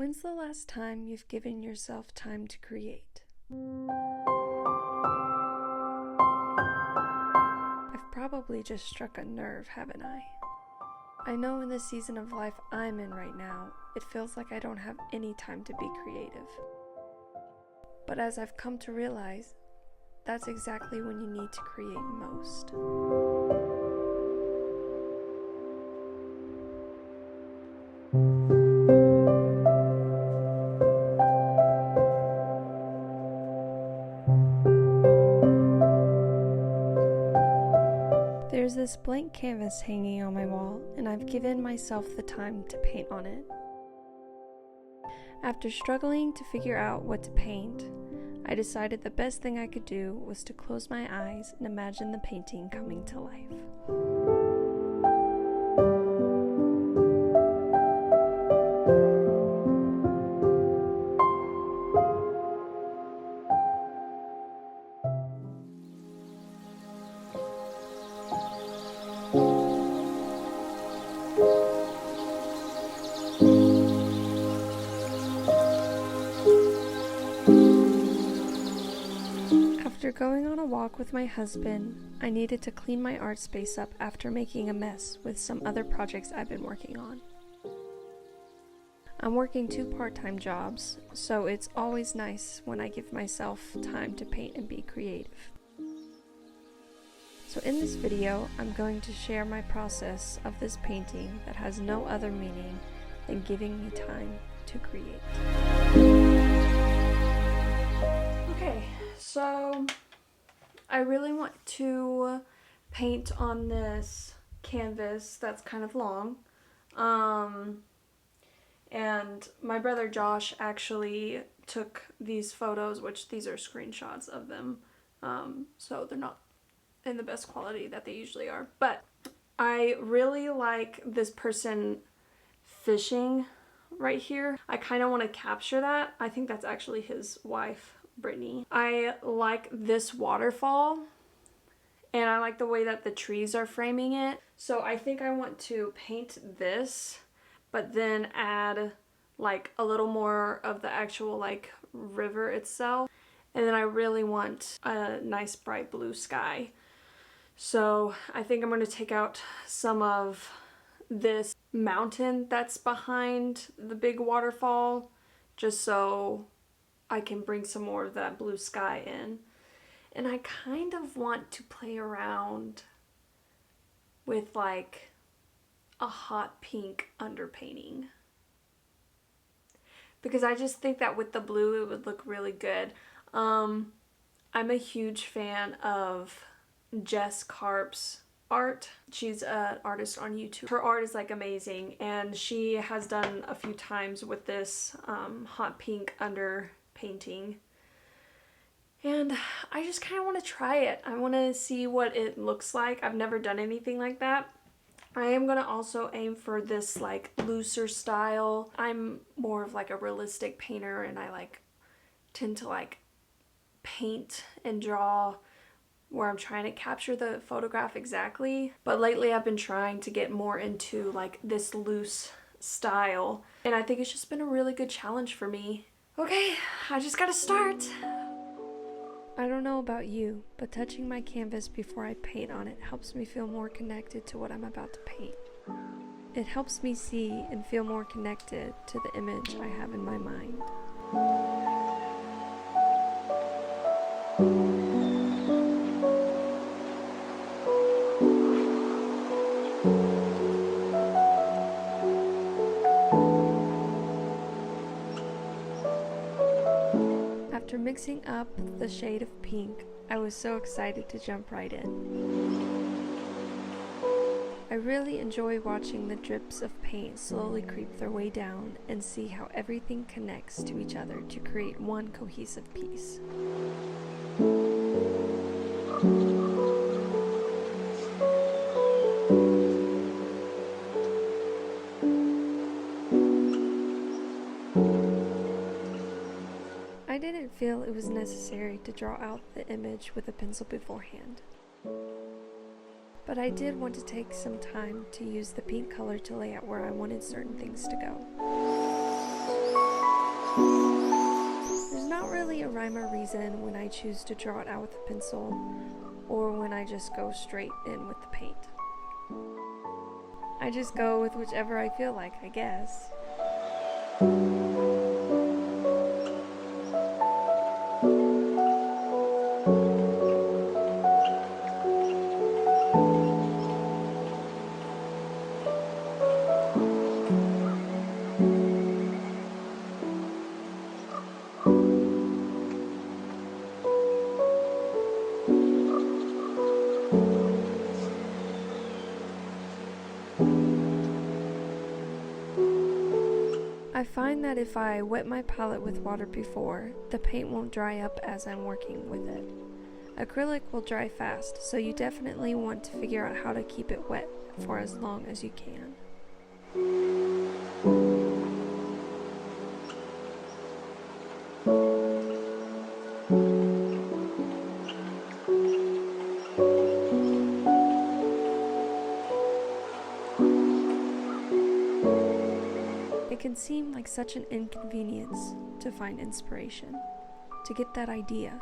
When's the last time you've given yourself time to create? I've probably just struck a nerve, haven't I? I know in the season of life I'm in right now, it feels like I don't have any time to be creative. But as I've come to realize, that's exactly when you need to create most. There's this blank canvas hanging on my wall, and I've given myself the time to paint on it. After struggling to figure out what to paint, I decided the best thing I could do was to close my eyes and imagine the painting coming to life. After going on a walk with my husband, I needed to clean my art space up after making a mess with some other projects I've been working on. I'm working 2 part-time jobs, so it's always nice when I give myself time to paint and be creative. So in this video, I'm going to share my process of this painting that has no other meaning than giving me time to create. Okay, so I really want to paint on this canvas that's kind of long. And my brother Josh actually took these photos, which these are screenshots of them. So they're not in the best quality that they usually are. But I really like this person fishing right here. I kind of want to capture that. I think that's actually his wife, Brittany. I like this waterfall, and I like the way that the trees are framing it. So I think I want to paint this, but then add like a little more of the actual like river itself. And then I really want a nice bright blue sky. So I think I'm going to take out some of this mountain that's behind the big waterfall, just so I can bring some more of that blue sky in. And I kind of want to play around with like a hot pink underpainting, because I just think that with the blue it would look really good. I'm a huge fan of Jess Karp's art. She's an artist on YouTube. Her art is like amazing, and she has done a few times with this hot pink underpainting. And I just kind of want to try it. I want to see what it looks like. I've never done anything like that. I am going to also aim for this like looser style. I'm more of like a realistic painter, and I tend to paint and draw where I'm trying to capture the photograph exactly. But lately I've been trying to get more into like this loose style, and I think it's just been a really good challenge for me. Okay, I just gotta start. I don't know about you, but touching my canvas before I paint on it helps me feel more connected to what I'm about to paint. It helps me see and feel more connected to the image I have in my mind. After mixing up the shade of pink, I was so excited to jump right in. I really enjoy watching the drips of paint slowly creep their way down and see how everything connects to each other to create one cohesive piece. I didn't feel it was necessary to draw out the image with a pencil beforehand, but I did want to take some time to use the pink color to lay out where I wanted certain things to go. really a rhyme or reason when I choose to draw it out with a pencil or when I just go straight in with the paint. I just go with whichever I feel like, I guess. I find that if I wet my palette with water before, the paint won't dry up as I'm working with it. Acrylic will dry fast, so you definitely want to figure out how to keep it wet for as long as you can. It can seem like such an inconvenience to find inspiration, to get that idea.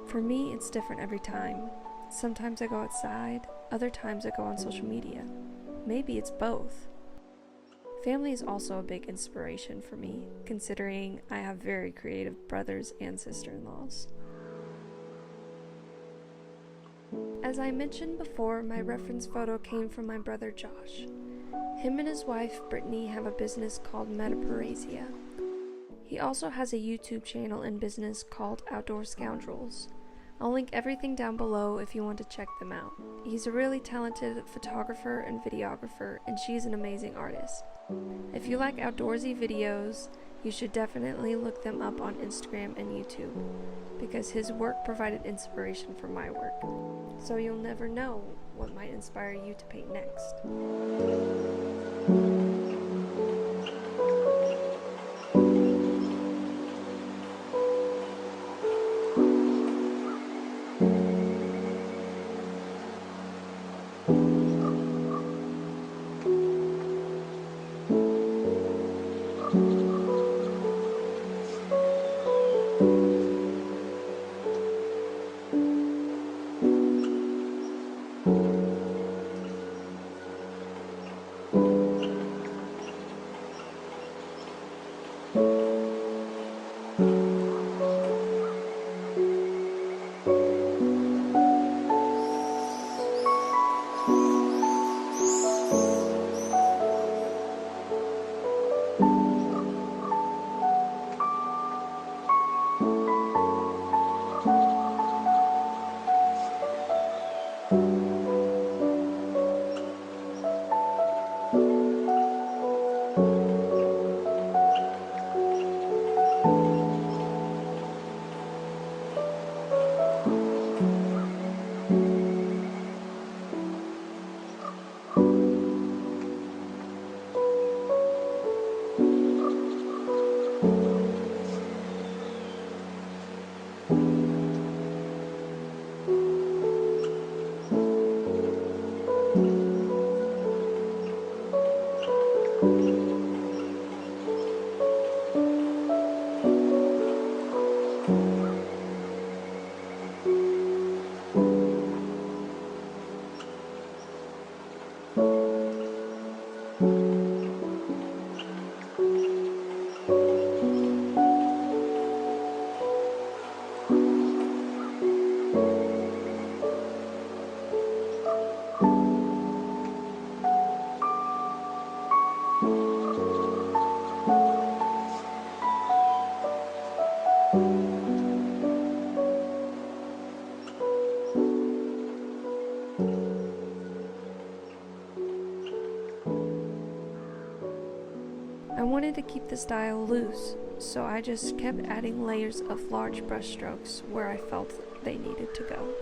For me, it's different every time. Sometimes I go outside, other times I go on social media. Maybe it's both. Family is also a big inspiration for me, considering I have very creative brothers and sister-in-laws. As I mentioned before, my reference photo came from my brother Josh. Him and his wife Brittany have a business called Metaparesia. He also has a YouTube channel and business called Outdoor Scoundrels. I'll link everything down below if you want to check them out. He's a really talented photographer and videographer, and she's an amazing artist. If you like outdoorsy videos, you should definitely look them up on Instagram and YouTube, because his work provided inspiration for my work. So you'll never know what might inspire you to paint next. I wanted to keep the style loose, so I just kept adding layers of large brush strokes where I felt they needed to go.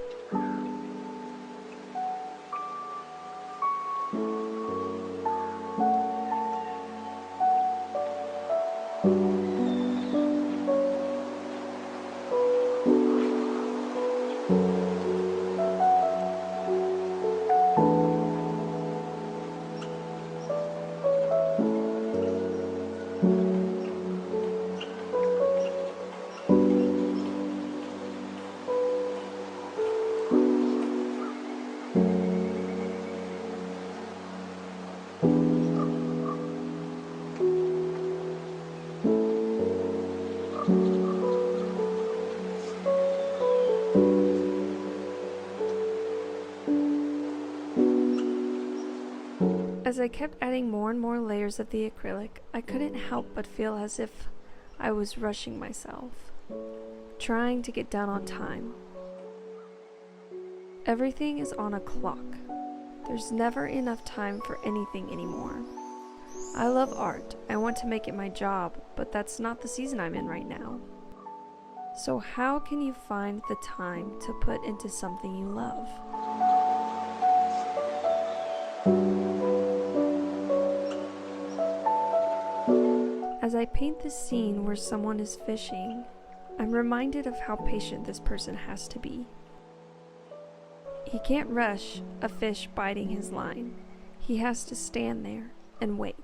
As I kept adding more and more layers of the acrylic, I couldn't help but feel as if I was rushing myself, trying to get done on time. Everything is on a clock. There's never enough time for anything anymore. I love art. I want to make it my job, but that's not the season I'm in right now. So how can you find the time to put into something you love? As I paint this scene where someone is fishing, I'm reminded of how patient this person has to be. He can't rush a fish biting his line. He has to stand there and wait.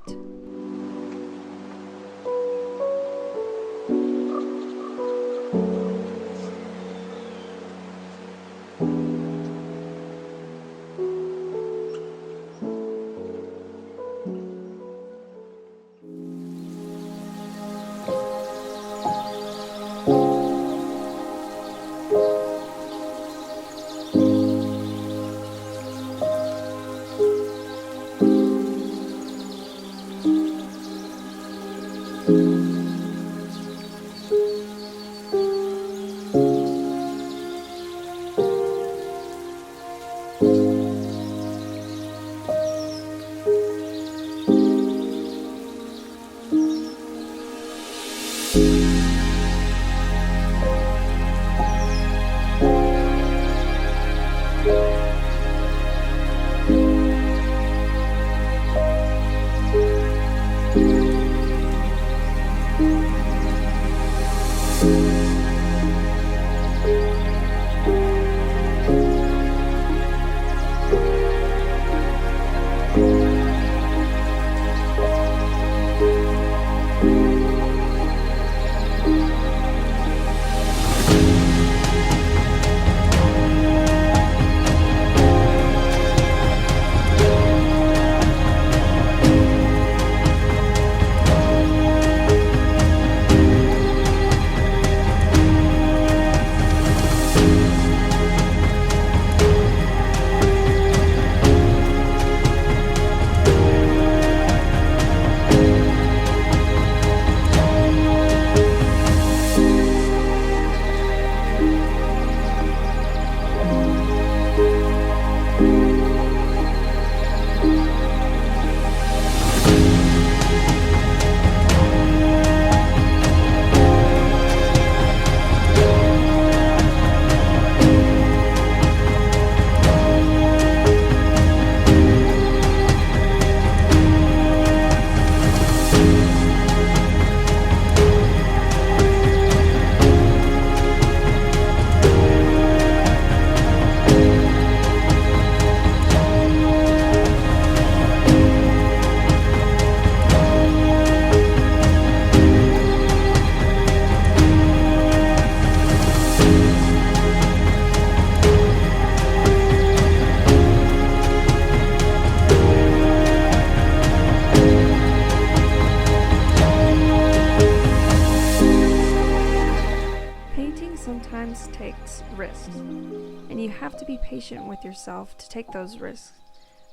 Sometimes takes risks, and you have to be patient with yourself to take those risks,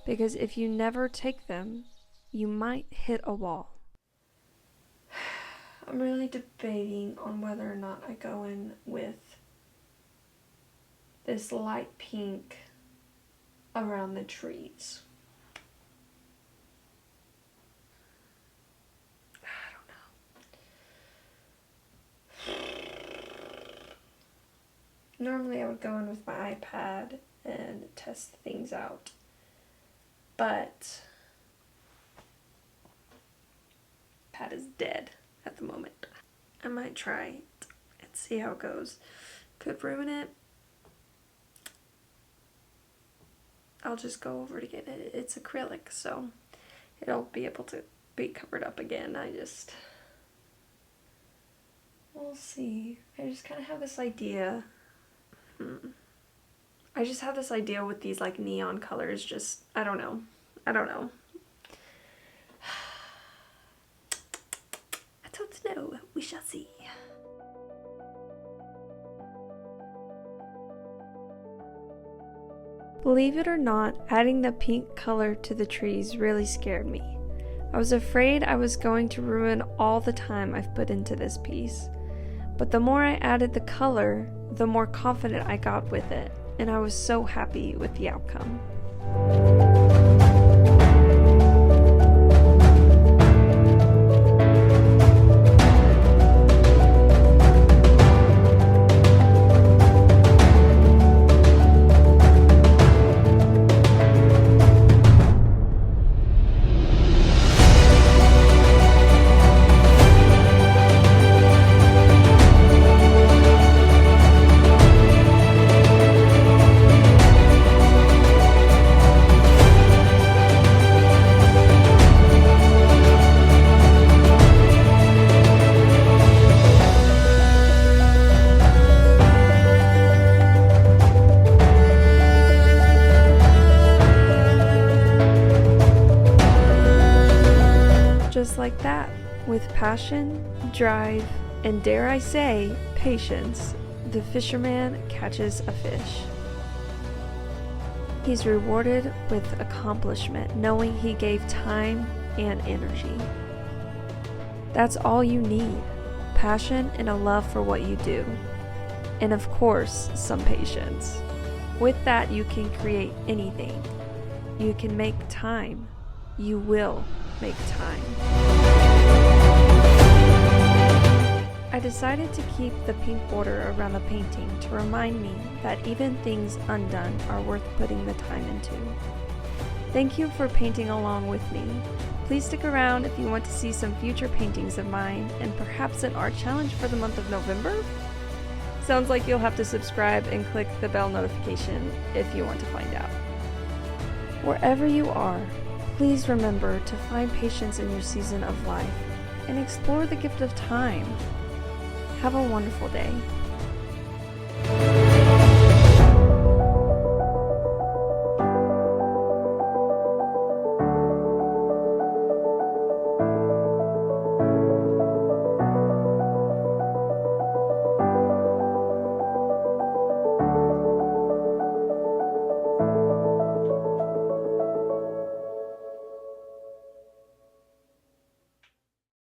because if you never take them, you might hit a wall. I'm really debating on whether or not I go in with this light pink around the trees. Normally I would go in with my iPad and test things out, but iPad is dead at the moment. I might try it and see how it goes. Could ruin it. I'll just go over it again. It's acrylic, so it'll be able to be covered up again. We'll see. I just kind of have this idea. I just have this idea with these like neon colors, I don't know. I don't know. We shall see. Believe it or not, adding the pink color to the trees really scared me. I was afraid I was going to ruin all the time I've put into this piece. But the more I added the color, the more confident I got with it, and I was so happy with the outcome. Just like that, with passion, drive, and dare I say, patience, the fisherman catches a fish. He's rewarded with accomplishment, knowing he gave time and energy. That's all you need, passion and a love for what you do. And of course, some patience. With that, you can create anything. You can make time. You will make time. I decided to keep the pink border around the painting to remind me that even things undone are worth putting the time into. Thank you for painting along with me. Please stick around if you want to see some future paintings of mine and perhaps an art challenge for the month of November? Sounds like you'll have to subscribe and click the bell notification if you want to find out. Wherever you are, please remember to find patience in your season of life and explore the gift of time. Have a wonderful day.